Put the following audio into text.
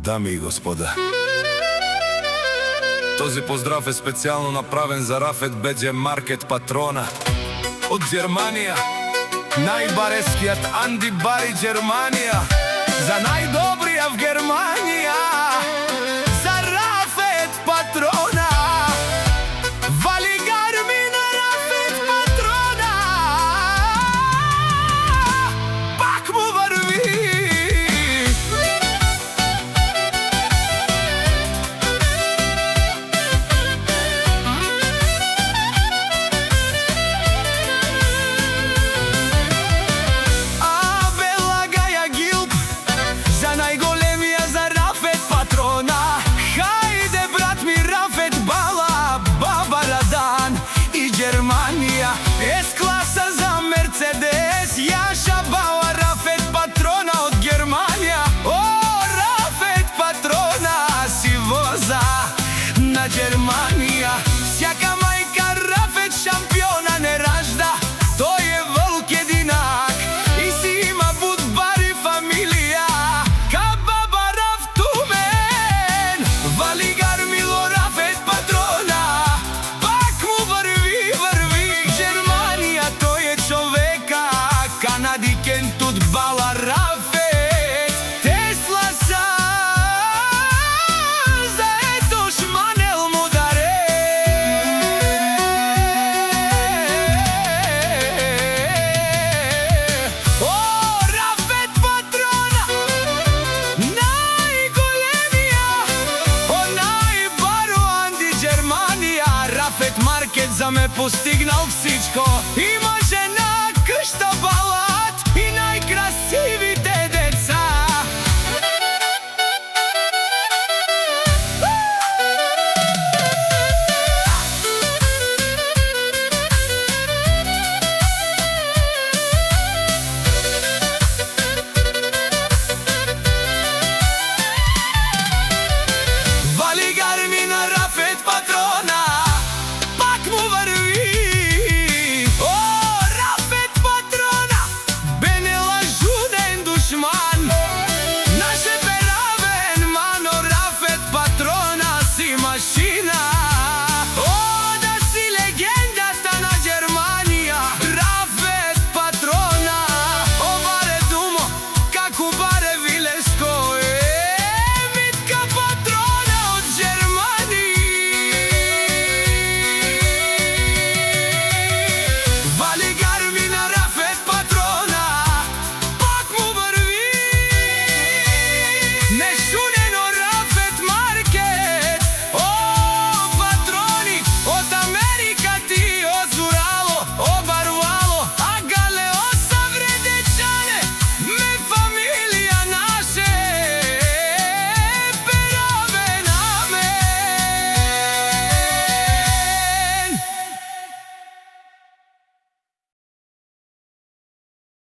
Дами и господа, този поздрав е специјално направен за Рафет BG Market патрона од Германија, најбарескиот Анди Бари Германија, за најдобрија в Германија, за Рафет патрона. Вали гарми на Рафет патрона, пак му врви. Германија S-класа за Мерцедес, Јаша Бауа, Рафет патрона од Германија. О, Рафет патрона си воза на Германија. Сјака мајка Рафет шампиона не ражда, тој е волк единак и си има будбари фамилија, ка баба Раф тумен. Вали гармило Рафет патрона, канадикен тут бала Рафет, Тесла са, за ето шманел му даре. О, Рафет патрона, најголемија, о, најбаро Анди Германија. Рафет Маркет за ме постигнал всичко.